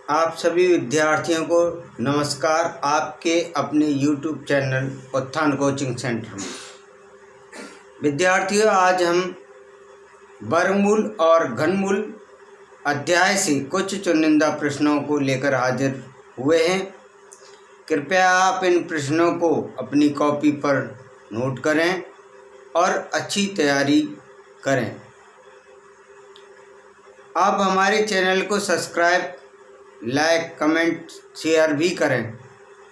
आप सभी विद्यार्थियों को नमस्कार। आपके अपने YouTube चैनल उत्थान कोचिंग सेंटर में विद्यार्थियों, आज हम वर्गमूल और घनमूल अध्याय से कुछ चुनिंदा प्रश्नों को लेकर हाजिर हुए हैं। कृपया आप इन प्रश्नों को अपनी कॉपी पर नोट करें और अच्छी तैयारी करें। आप हमारे चैनल को सब्सक्राइब, लाइक, कमेंट, शेयर भी करें,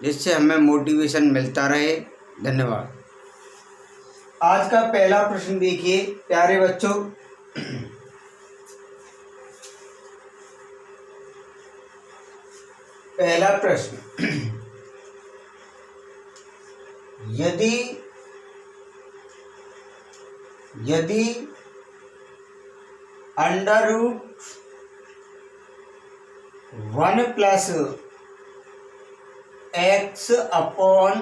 जिससे हमें मोटिवेशन मिलता रहे। धन्यवाद। आज का पहला प्रश्न देखिए प्यारे बच्चों। पहला प्रश्न, यदि under root 1 plus x upon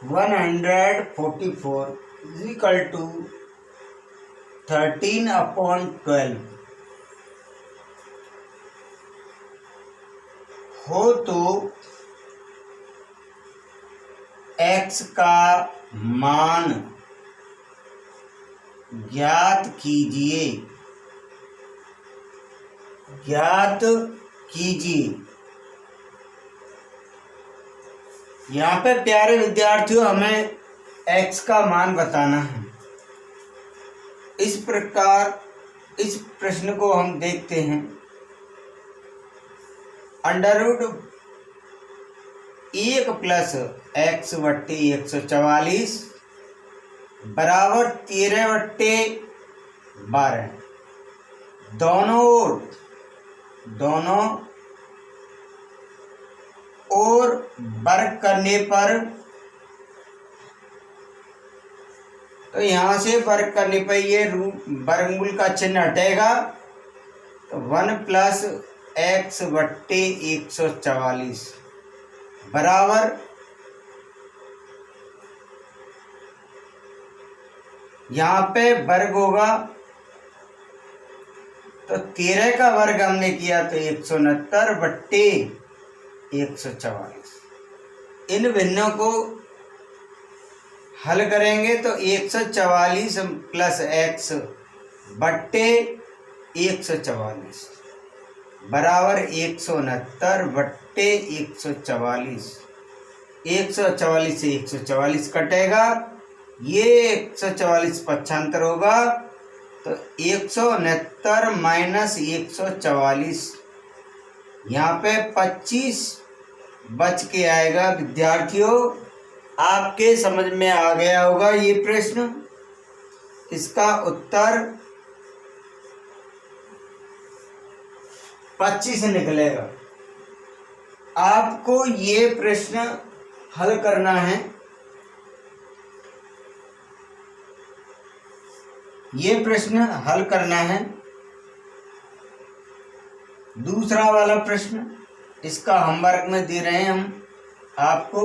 144 is equal to 13 upon 12 हो तो x का मान ज्ञात कीजिए। यहाँ पे प्यारे विद्यार्थियों हमें x का मान बताना है। इस प्रकार इस प्रश्न को हम देखते हैं। अंडर रूट 1 प्लस x बट्टे 144 बराबर 13 बट्टे 12। दोनों ओर वर्ग करने पर, तो यहाँ से वर्ग करने पर ये वर्गमूल का चिन्ह हटेगा, तो 1 प्लस x बट्टे 144 बराबर यहाँ पे वर्ग होगा, तो 13 का वर्ग हमने किया तो 169 बट्टे 144। इन भिन्नों को हल करेंगे तो 144 प्लस x बट्टे 144 बराबर 169 बट्टे 144। 144 से 144 कटेगा, ये 144 पक्षांतर होगा, तो 169 माइनस 144, यहाँ पे 25 बच के आएगा। विद्यार्थियों, आपके समझ में आ गया होगा ये प्रश्न। इसका उत्तर 25 निकलेगा। आपको ये प्रश्न हल करना है। ये प्रश्न हल करना है। दूसरा वाला प्रश्न, इसका होमवर्क में दे रहे हैं हम आपको।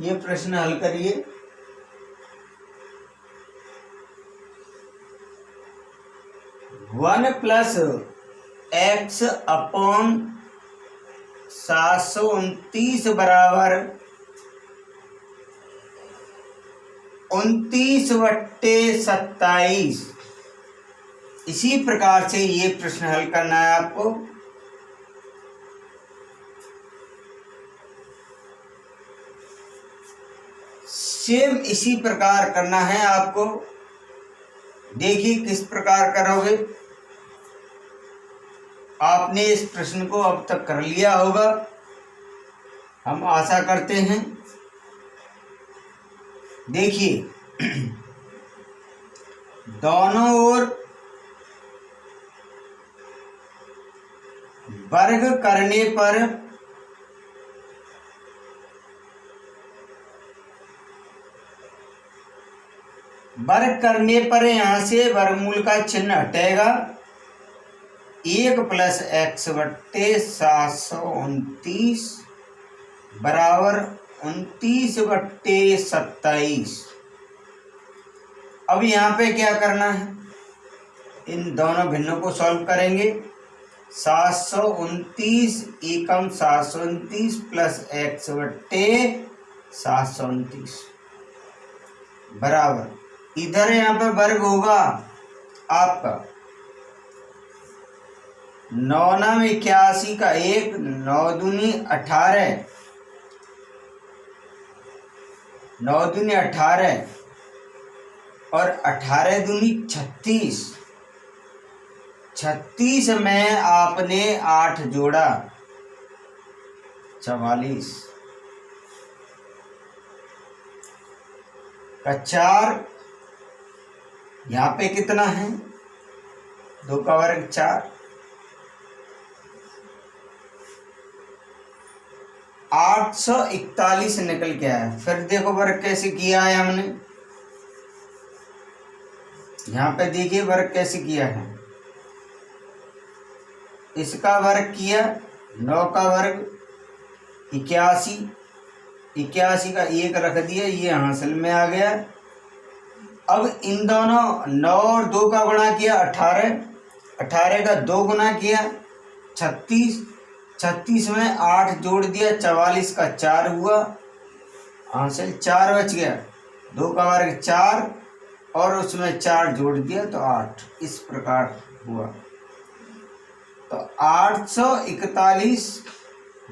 ये प्रश्न हल करिए। वन प्लस x अपॉन 729 बराबर 29 बट्टे 27। इसी प्रकार से ये प्रश्न हल करना है आपको। सेम इसी प्रकार करना है आपको। देखिए किस प्रकार करोगे। आपने इस प्रश्न को अब तक कर लिया होगा, हम आशा करते हैं। देखिए दोनों ओर वर्ग करने पर यहाँ से वर्गमूल का चिन्ह हटेगा। 1 प्लस x बट्टे 729 बराबर 29 बट्टे 27। अब यहाँ पे क्या करना है, इन दोनों भिन्नों को सॉल्व करेंगे। 729 एकम 729 प्लस x बट्टे 729 बराबर, इधर यहाँ पे वर्ग होगा आपका 9×81 का 1, 9 दूनी 18, 9 दूनी 18 और 18 दूनी 36, 36 में आपने 8 जोड़ा 44 का 4, यहाँ पे कितना है 2 का वर्ग 4, 841 निकल के आया। फिर देखो वर्ग कैसे किया है हमने, यहाँ पे देखिए वर्ग कैसे किया है। इसका वर्ग किया 9 का वर्ग 81, 81 का 1 रख दिया, ये हासिल में आ गया। अब इन दोनों 9 और 2 का गुणा किया 18, 18 का 2 गुणा किया 36, 36 में 8 जोड़ दिया 44 का 4 हुआ, हासिल 4 बच गया, 2 का वर्ग 4 और उसमें 4 जोड़ दिया तो 8, इस प्रकार हुआ। तो 841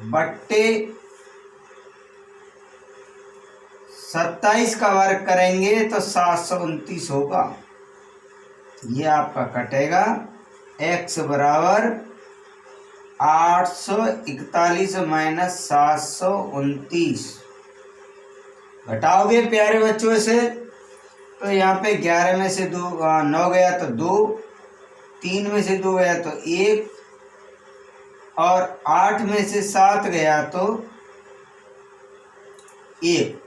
बट्टे 27 का वर्ग करेंगे तो 729 होगा, ये आपका कटेगा। x बराबर 841 माइनस 729 घटाओगे प्यारे बच्चों से तो यहाँ पे 11 में से 9 गया तो 2, 3 में से 2 गया तो 1 और 8 में से 7 गया तो 1।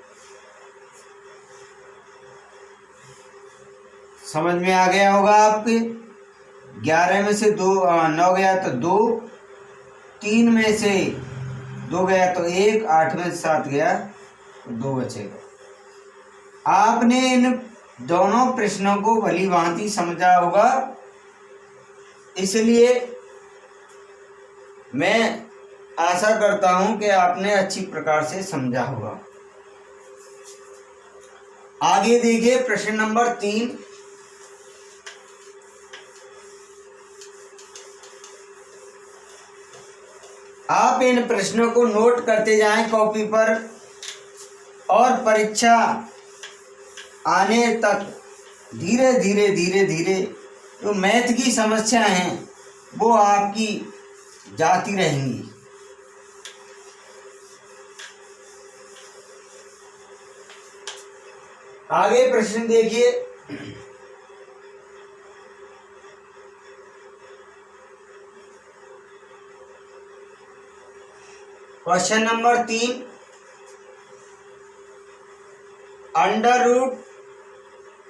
समझ में आ गया होगा आपके। 11 में से 9 गया तो 2, 3 में से 2 गया तो 1, 8 में से 7 गया तो 2 बचेगा। आपने इन दोनों प्रश्नों को भली भांति समझा होगा, इसलिए मैं आशा करता हूं कि आपने अच्छी प्रकार से समझा होगा। आगे देखिए प्रश्न नंबर 3। आप इन प्रश्नों को नोट करते जाएं कॉपी पर और परीक्षा आने तक धीरे धीरे धीरे धीरे जो मैथ की समस्याएं हैं वो आपकी जाती रहेंगी। आगे प्रश्न देखिए। क्वेश्चन नंबर 3, अंडर रूट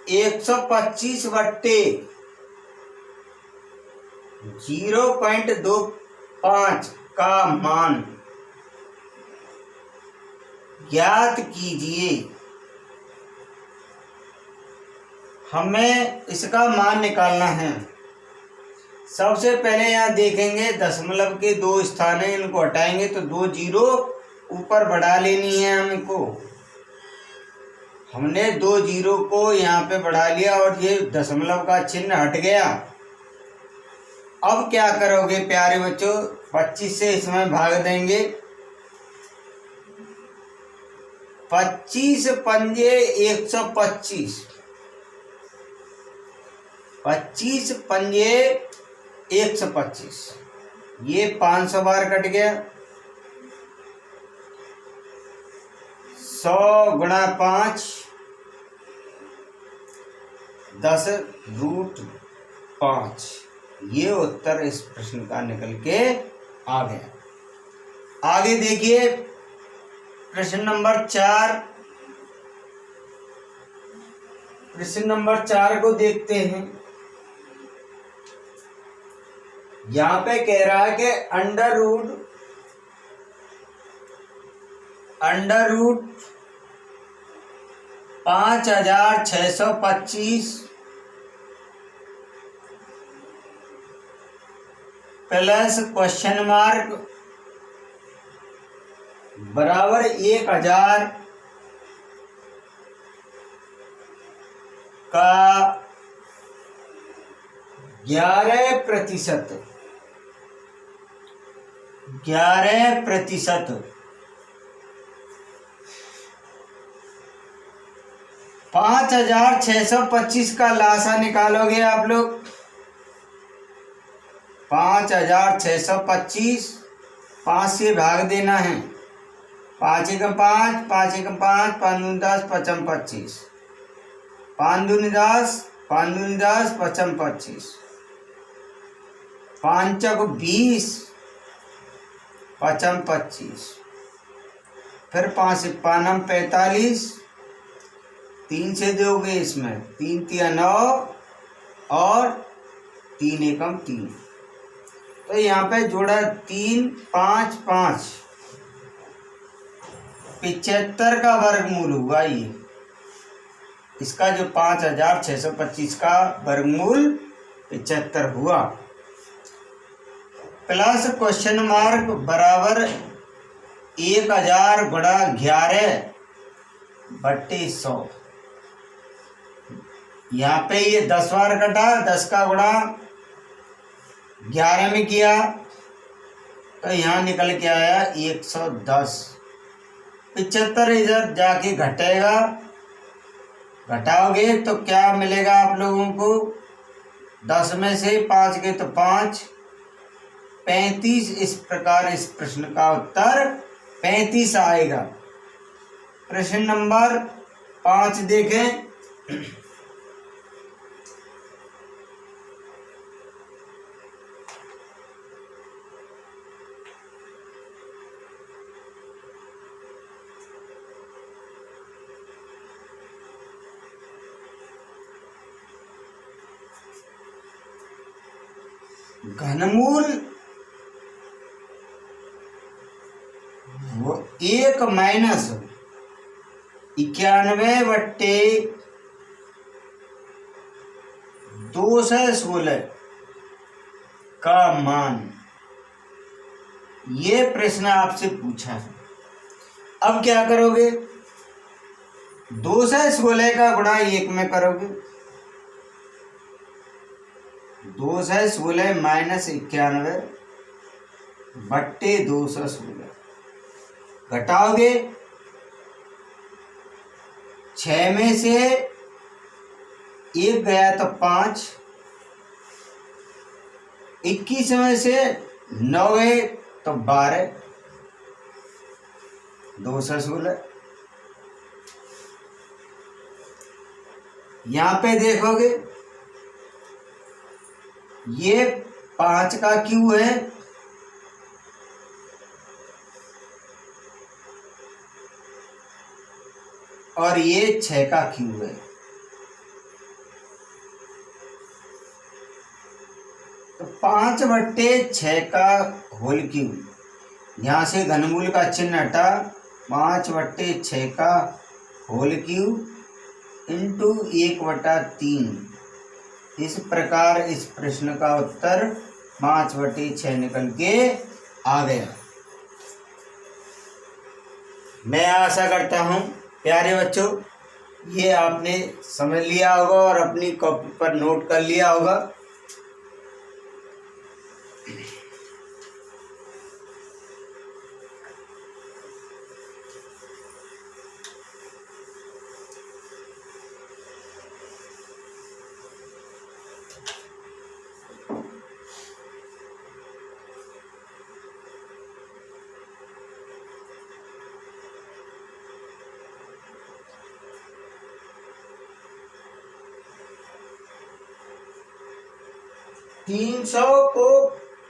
125 बट्टे 0.25 का मान ज्ञात कीजिए। हमें इसका मान निकालना है। सबसे पहले यहाँ देखेंगे दशमलव के 2 स्थान हैं, इनको हटाएंगे तो 2 जीरो ऊपर बढ़ा लेनी है हमको। हमने 2 जीरो को यहाँ पे बढ़ा लिया और ये दशमलव का चिन्ह हट गया। अब क्या करोगे प्यारे बच्चों, 25 से इसमें भाग देंगे। 25 पंजे 125, 25 पंजे 125, ये 500 बार कट गया। 100 गुणा 5 10√5, ये उत्तर इस प्रश्न का निकल के आ गया। आगे देखिए प्रश्न नंबर 4। प्रश्न नंबर 4 को देखते हैं। यहाँ पे कह रहा है कि under root 5625 plus question mark बराबर 1000 का 11%। 5625 का लासा निकालोगे आप लोग। 5625 5 से भाग देना है। 5 एकम 5, 5 एकम 5, 5 दूनी 10, 55 25, 5 दूनी 10, 5 दूनी 10, 55 25, 5 चौक 20, 55 25, फिर 5 से 5 45, 3 से दोगे इसमें 3 तिया 9 और 3 एकम 3, तो यहाँ पे जोड़ा 3 5 5, 75 का वर्गमूल हुआ ये। इसका जो 5625 का वर्गमूल 75 हुआ। प्लस क्वेश्चन मार्क बराबर 1000 गुणा 11/100। यहाँ पे ये 10 बार कटा, 10 का गुणा 11 में किया तो यहाँ निकल के आया 110। 75 इधर जाके घटेगा, घटाओगे तो क्या मिलेगा आप लोगों को? 10 में से 5 गए तो 5, 35। इस प्रकार इस प्रश्न का उत्तर 35 आएगा। प्रश्न नंबर 5 देखें। घनमूल 1 माइनस 91/216 का मान, ये प्रश्न आपसे पूछा है। अब क्या करोगे? 216 का गुणा 1 में करोगे। 216 माइनस 91/216 घटाओगे। 6 में से 1 गया तो 5, 21 में से 9 गए तो 12, 216। यहाँ पे देखोगे ये 5 का क्यू है और ये 6 का क्यू है। तो 5/6 का होल क्यू, यहाँ से घनमूल का चिन्ह हटा, 5/6 का होल क्यू इंटू 1/3। इस प्रकार इस प्रश्न का उत्तर 5/6 निकल के आ गया। मैं आशा करता हूँ प्यारे बच्चों ये आपने समझ लिया होगा और अपनी कॉपी पर नोट कर लिया होगा। तीन 300 को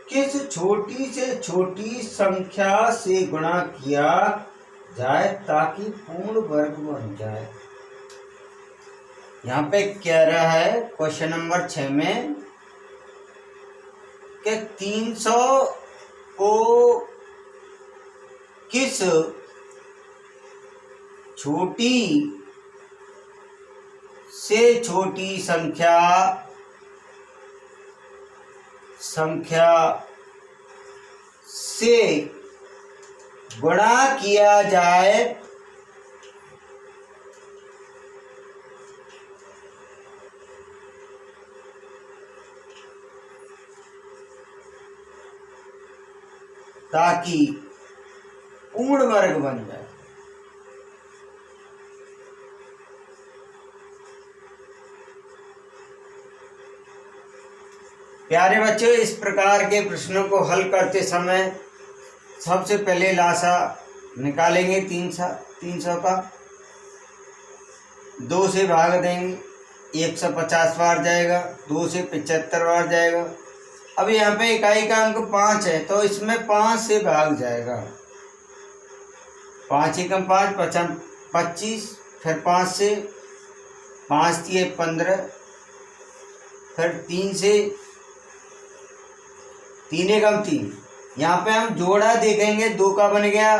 किस छोटी से छोटी संख्या से गुणा किया जाए ताकि पूर्ण वर्ग बन जाए? यहाँ पे कह रहा है क्वेश्चन नंबर 6 में कि 300 को किस छोटी से छोटी संख्या से गुणा किया जाए ताकि पूर्ण वर्ग बन जाए। प्यारे बच्चों, इस प्रकार के प्रश्नों को हल करते समय सबसे पहले लासा निकालेंगे 300 का, 2 से भाग देंगे, 150 बार जाएगा, 2 से 75 बार जाएगा। अब यहाँ पे इकाई का अंक 5 है तो इसमें 5 से भाग जाएगा। 5 एकम 5 25, फिर 5 से 5 दिए 15, फिर 3 से 3 एकम 3। यहाँ पे हम जोड़ा देखेंगे, 2 का बन गया,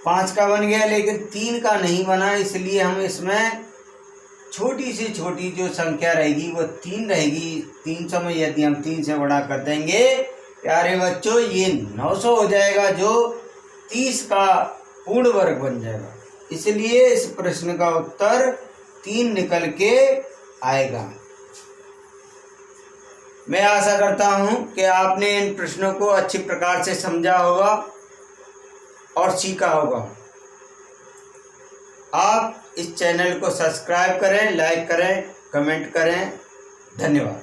5 का बन गया, लेकिन 3 का नहीं बना, इसलिए हम इसमें छोटी से छोटी जो संख्या रहेगी वो 3 रहेगी। 300 में यदि हम 3 से बड़ा कर देंगे प्यारे बच्चों, ये 900 हो जाएगा, जो 30 का पूर्ण वर्ग बन जाएगा। इसलिए इस प्रश्न का उत्तर 3 निकल के आएगा। मैं आशा करता हूं कि आपने इन प्रश्नों को अच्छी प्रकार से समझा होगा और सीखा होगा। आप इस चैनल को सब्सक्राइब करें, लाइक करें, कमेंट करें। धन्यवाद।